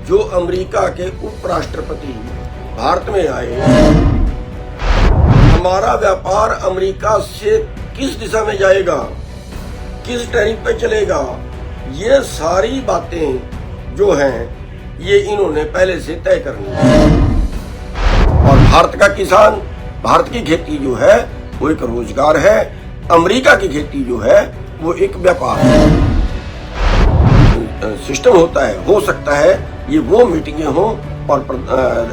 जो अमेरिका के उपराष्ट्रपति भारत में आए, हमारा व्यापार अमेरिका से किस दिशा में जाएगा, किस टैरिफ पे चलेगा, ये सारी बातें जो हैं ये इन्होंने पहले से तय करनी है। और भारत का किसान, भारत की खेती जो है वो एक रोजगार है, अमेरिका की खेती जो है वो एक व्यापार है। सिस्टम होता है, हो सकता है ये वो मीटिंगें हों और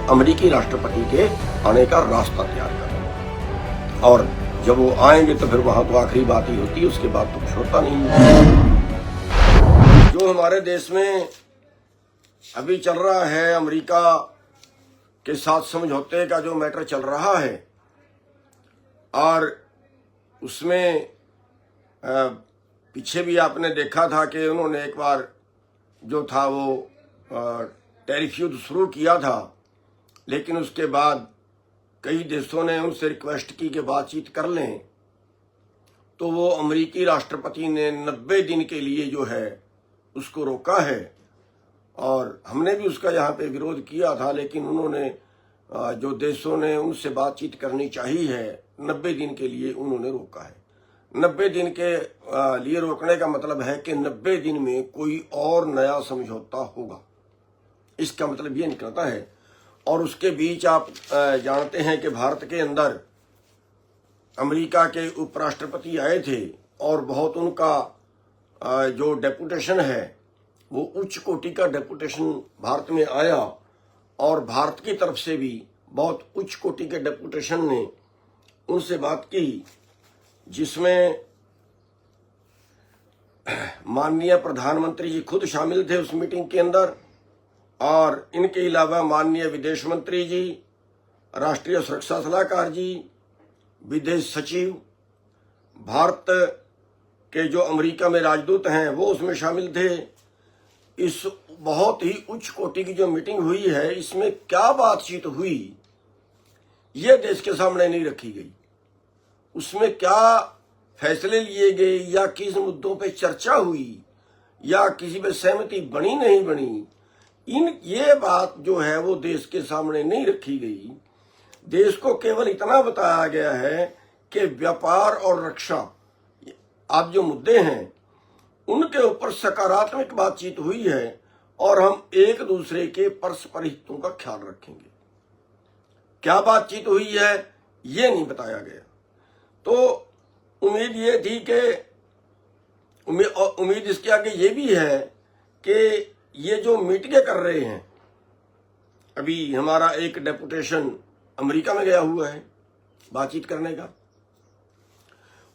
अमेरिकी राष्ट्रपति के आने का रास्ता तैयार करें, और जब वो आएंगे तो फिर वहां तो आखिरी बात ही होती है, उसके बाद तो कुछ होता नहीं है। जो हमारे देश में अभी चल रहा है, अमेरिका के साथ समझौते का जो मैटर चल रहा है, और उसमें पीछे भी आपने देखा था कि उन्होंने एक बार जो था वो टैरिफ युद्ध शुरू किया था, लेकिन उसके बाद कई देशों ने उनसे रिक्वेस्ट की कि बातचीत कर लें, तो वो अमेरिकी राष्ट्रपति ने 90 दिन के लिए जो है उसको रोका है। और हमने भी उसका यहाँ पे विरोध किया था, लेकिन उन्होंने जो देशों ने उनसे बातचीत करनी चाहिए है, 90 दिन के लिए उन्होंने रोका है। 90 दिन के लिए रोकने का मतलब है कि 90 दिन में कोई और नया समझौता होगा, इसका मतलब ये निकलता है। और उसके बीच आप जानते हैं कि भारत के अंदर अमेरिका के उपराष्ट्रपति आए थे, और बहुत उनका जो डेपुटेशन है वो उच्च कोटि का डेपुटेशन भारत में आया, और भारत की तरफ से भी बहुत उच्च कोटि के डेपुटेशन ने उनसे बात की, जिसमें माननीय प्रधानमंत्री जी खुद शामिल थे उस मीटिंग के अंदर, और इनके अलावा माननीय विदेश मंत्री जी, राष्ट्रीय सुरक्षा सलाहकार जी, विदेश सचिव, भारत के जो अमेरिका में राजदूत हैं वो उसमें शामिल थे। इस बहुत ही उच्च कोटि की जो मीटिंग हुई है, इसमें क्या बातचीत हुई ये देश के सामने नहीं रखी गई। उसमें क्या फैसले लिए गए, या किस मुद्दों पे चर्चा हुई, या किसी पे सहमति बनी नहीं बनी, ये बात जो है वो देश के सामने नहीं रखी गई। देश को केवल इतना बताया गया है कि व्यापार और रक्षा आप जो मुद्दे हैं उनके ऊपर सकारात्मक बातचीत हुई है, और हम एक दूसरे के परस्पर हितों का ख्याल रखेंगे। क्या बातचीत हुई है ये नहीं बताया गया। तो उम्मीद ये थी कि उम्मीद इसके आगे ये भी है कि ये जो मीटिंगें कर रहे हैं, अभी हमारा एक डेपुटेशन अमेरिका में गया हुआ है बातचीत करने का,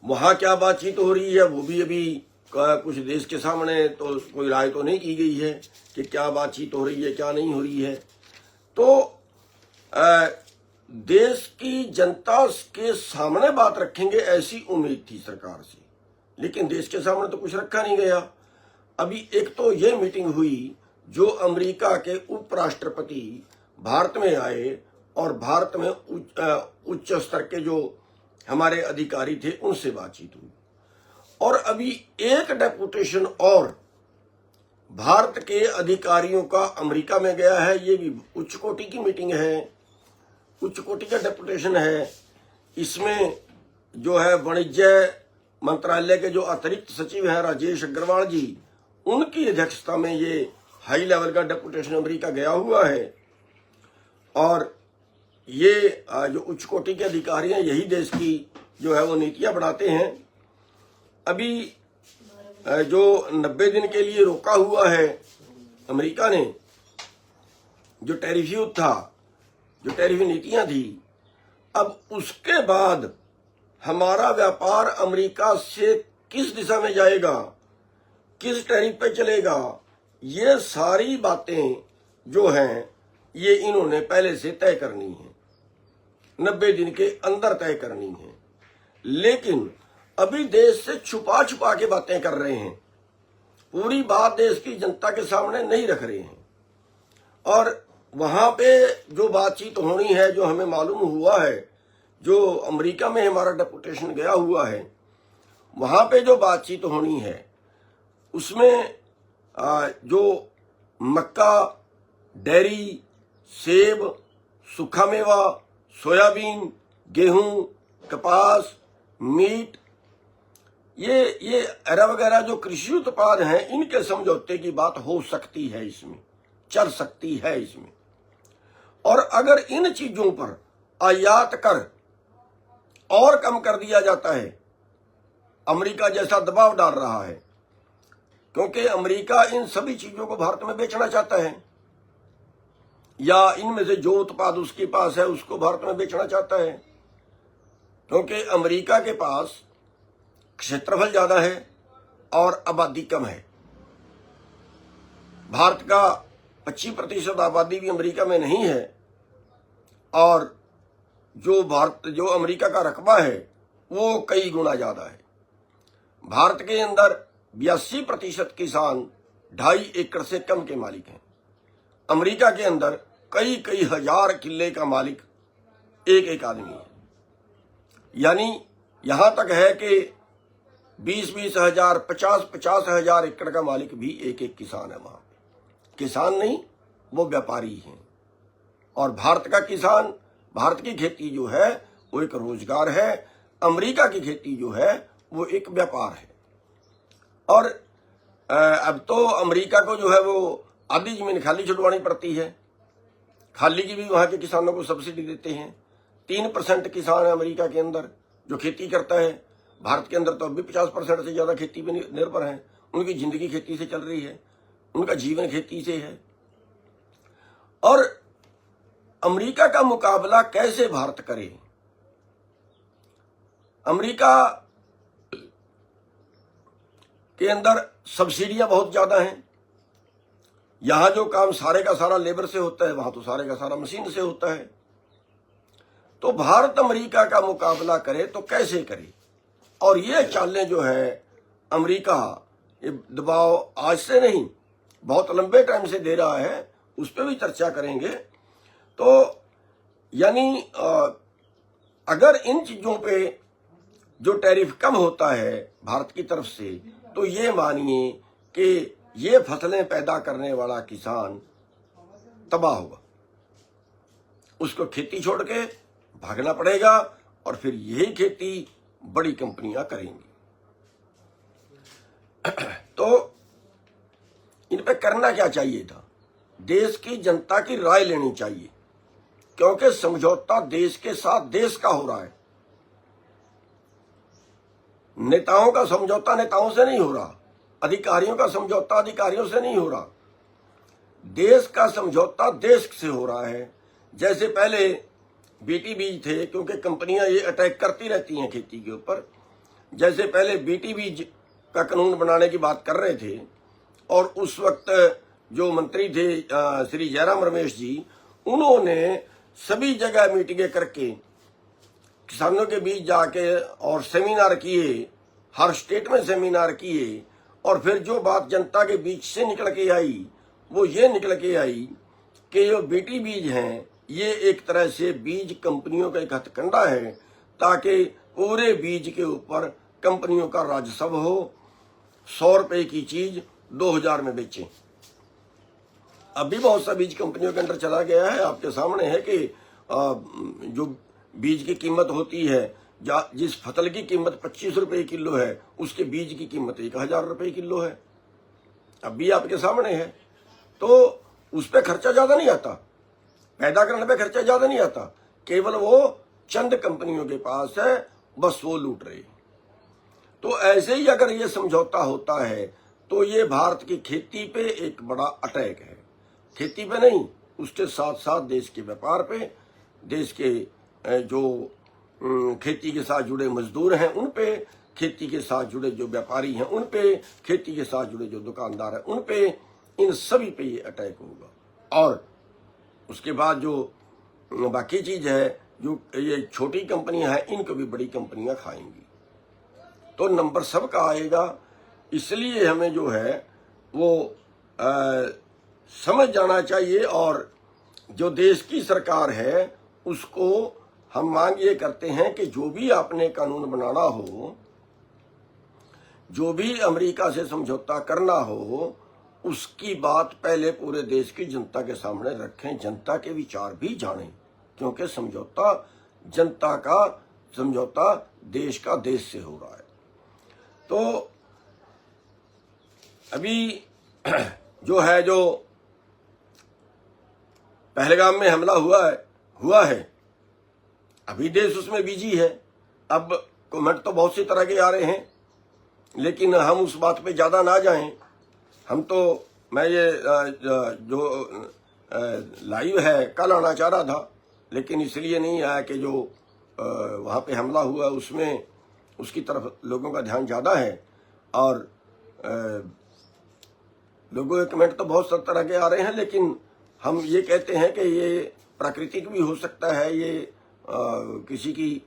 वहां क्या बातचीत हो रही है वो भी अभी कुछ देश के सामने तो कोई राय तो नहीं की गई है कि क्या बातचीत हो रही है क्या नहीं हो रही है। तो देश की जनता के सामने बात रखेंगे ऐसी उम्मीद थी सरकार से, लेकिन देश के सामने तो कुछ रखा नहीं गया। अभी एक तो ये मीटिंग हुई जो अमेरिका के उपराष्ट्रपति भारत में आए, और भारत में उच्च स्तर के जो हमारे अधिकारी थे उनसे बातचीत हुई, और अभी एक डेपुटेशन और भारत के अधिकारियों का अमेरिका में गया है। ये भी उच्च कोटि की मीटिंग है, उच्च कोटि का डेपुटेशन है। इसमें जो है वाणिज्य मंत्रालय के जो अतिरिक्त सचिव हैं राजेश अग्रवाल जी, उनकी अध्यक्षता में ये हाई लेवल का डेपुटेशन अमेरिका गया हुआ है। और ये जो उच्च कोटि के अधिकारी हैं यही देश की जो है वो नीतियां बनाते हैं। अभी जो 90 दिन के लिए रोका हुआ है अमेरिका ने, जो टैरिफ युद्ध था, जो टैरिफ नीतियां थी, अब उसके बाद हमारा व्यापार अमेरिका से किस दिशा में जाएगा, किस टैरिफ पे चलेगा, ये सारी बातें जो हैं ये इन्होंने पहले से तय करनी है, 90 दिन के अंदर तय करनी है। लेकिन अभी देश से छुपा छुपा के बातें कर रहे हैं, पूरी बात देश की जनता के सामने नहीं रख रहे हैं। और वहां पे जो बातचीत होनी है, जो हमें मालूम हुआ है, जो अमेरिका में हमारा डेपुटेशन गया हुआ है, वहां पे जो बातचीत होनी है उसमें जो मक्का डेयरी, सेब, सूखा मेवा, सोयाबीन, गेहूं, कपास, मीट, ये एरा वगैरह जो कृषि उत्पाद हैं, इनके समझौते की बात हो सकती है, इसमें चल सकती है इसमें। और अगर इन चीजों पर आयात कर और कम कर दिया जाता है, अमेरिका जैसा दबाव डाल रहा है, क्योंकि अमेरिका इन सभी चीजों को भारत में बेचना चाहता है, या इनमें से जो उत्पाद उसके पास है उसको भारत में बेचना चाहता है, क्योंकि अमेरिका के पास क्षेत्रफल ज्यादा है और आबादी कम है। भारत का 25% आबादी भी अमेरिका में नहीं है, और जो अमेरिका का रकबा है वो कई गुना ज्यादा है। भारत के अंदर 82% किसान 2.5 एकड़ से कम के मालिक हैं। अमेरिका के अंदर कई कई हजार किले का मालिक एक आदमी है। यानी यहां तक है कि 20-20 हजार, 50-50 हजार एकड़ का मालिक भी एक किसान है। वहां पे किसान नहीं, वो व्यापारी हैं। और भारत का किसान, भारत की खेती जो है वो एक रोजगार है, अमेरिका की खेती जो है वो एक व्यापार है। और अब तो अमेरिका को जो है वो आधी जमीन खाली छुड़वानी पड़ती है। खाली की भी वहां के किसानों को सब्सिडी देते हैं। 3% किसान है अमेरिका के अंदर जो खेती करता है। भारत के अंदर तो अभी 50% से ज्यादा खेती पे निर्भर है। उनकी जिंदगी खेती से चल रही है, उनका जीवन खेती से है। और अमेरिका का मुकाबला कैसे भारत करे? अमेरिका के अंदर सब्सिडियां बहुत ज्यादा हैं। यहां जो काम सारे का सारा लेबर से होता है, वहां तो सारे का सारा मशीन से होता है। तो भारत अमेरिका का मुकाबला करे तो कैसे करे? और ये चालें जो है अमेरिका, ये दबाव आज से नहीं बहुत लंबे टाइम से दे रहा है, उस पर भी चर्चा करेंगे। तो यानी अगर इन चीजों पे जो टैरिफ कम होता है भारत की तरफ से, तो ये मानिए कि ये फसलें पैदा करने वाला किसान तबाह होगा। उसको खेती छोड़ के भागना पड़ेगा और फिर यही खेती बड़ी कंपनियां करेंगी। तो इन पे करना क्या चाहिए था? देश की जनता की राय लेनी चाहिए, क्योंकि समझौता देश के साथ देश का हो रहा है। नेताओं का समझौता नेताओं से नहीं हो रहा, अधिकारियों का समझौता अधिकारियों से नहीं हो रहा। देश का समझौता देश से हो रहा है। जैसे पहले बीटी बीज थे, क्योंकि कंपनियां ये अटैक करती रहती हैं खेती के ऊपर। जैसे पहले बीटी बीज का कानून बनाने की बात कर रहे थे, और उस वक्त जो मंत्री थे श्री जयराम रमेश जी, उन्होंने सभी जगह मीटिंगें करके किसानों के बीच जाके और सेमिनार किए, हर स्टेट में सेमिनार किए। और फिर जो बात जनता के बीच से निकल के आई वो ये निकल के आई कि जो बीटी बीज हैं ये एक तरह से बीज कंपनियों का एक हथकंडा है, ताकि पूरे बीज के ऊपर कंपनियों का राजस्व हो। 100 रुपए की चीज 2000 में बेचें। अभी बहुत सा बीज कंपनियों के अंदर चला गया है। आपके सामने है कि जो बीज की कीमत होती है, जिस फसल की कीमत 25 रुपए किलो है, उसके बीज की कीमत 1000 रुपए किलो है। अभी आपके सामने है। तो उस पर खर्चा ज्यादा नहीं आता, पैदा करने पे खर्चा ज्यादा नहीं आता, केवल वो चंद कंपनियों के पास है, बस वो लूट रहे। तो ऐसे ही अगर ये समझौता होता है तो ये भारत की खेती पे एक बड़ा अटैक है। खेती पे नहीं, उसके साथ साथ देश के व्यापार पे, देश के जो खेती के साथ जुड़े मजदूर हैं उन पे, खेती के साथ जुड़े जो व्यापारी हैं उन पे, खेती के साथ जुड़े जो दुकानदार हैं उन पे, इन सभी पे ये अटैक होगा। और उसके बाद जो बाकी चीज है, जो ये छोटी कंपनियां हैं, इनको भी बड़ी कंपनियां खाएंगी। तो नंबर सबका आएगा। इसलिए हमें जो है वो समझ जाना चाहिए। और जो देश की सरकार है उसको हम मांग ये करते हैं कि जो भी आपने कानून बनाना हो, जो भी अमेरिका से समझौता करना हो, उसकी बात पहले पूरे देश की जनता के सामने रखें, जनता के विचार भी जानें, क्योंकि समझौता जनता का समझौता देश का देश से हो रहा है। तो अभी जो पहलगाम में हमला हुआ है, अभी देश उसमें बिजी है। अब कमेंट तो बहुत सी तरह के आ रहे हैं, लेकिन हम उस बात पे ज्यादा ना जाएं। मैं ये जो लाइव है कल आना चाह रहा था, लेकिन इसलिए नहीं आया कि जो वहाँ पे हमला हुआ उसमें उसकी तरफ लोगों का ध्यान ज्यादा है। और लोगों के कमेंट तो बहुत तरह के आ रहे हैं, लेकिन हम ये कहते हैं कि ये प्राकृतिक भी हो सकता है, ये किसी की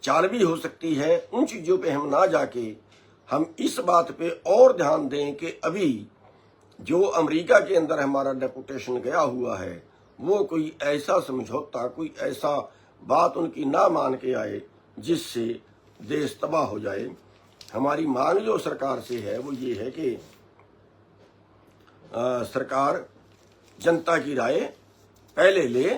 चाल भी हो सकती है। उन चीजों पे हम ना जाके हम इस बात पे और ध्यान दें कि अभी जो अमेरिका के अंदर हमारा डेपुटेशन गया हुआ है, वो कोई ऐसा समझौता, कोई ऐसा बात उनकी ना मान के आए जिससे देश तबाह हो जाए। हमारी मांग जो सरकार से है वो ये है कि सरकार जनता की राय पहले ले,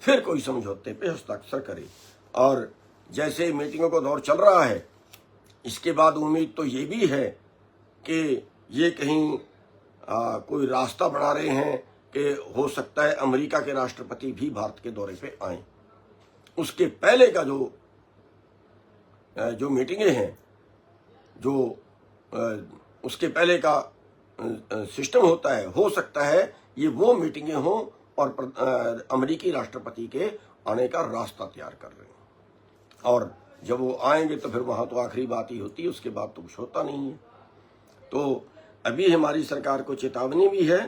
फिर कोई समझौते पे हस्ताक्षर करे। और जैसे मीटिंगों का दौर चल रहा है, इसके बाद उम्मीद तो ये भी है कि ये कहीं कोई रास्ता बना रहे हैं कि हो सकता है अमेरिका के राष्ट्रपति भी भारत के दौरे पे आए। उसके पहले का जो मीटिंगें हैं, उसके पहले का सिस्टम होता है, हो सकता है ये वो मीटिंगें हों और अमेरिकी राष्ट्रपति के आने का रास्ता तैयार कर रहे हैं। और जब वो आएंगे तो फिर वहां तो आखिरी बात ही होती है, उसके बाद तो कुछ होता नहीं है। तो अभी हमारी सरकार को चेतावनी भी है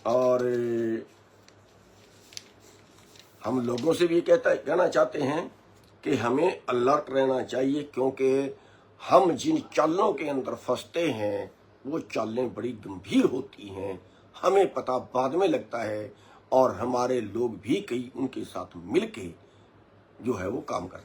और हम लोगों से भी कहना चाहते हैं कि हमें अलर्ट रहना चाहिए, क्योंकि हम जिन चालों के अंदर फंसते हैं वो चालें बड़ी गंभीर होती हैं। हमें पता बाद में लगता है और हमारे लोग भी कई उनके साथ मिलके जो है वो काम करते हैं।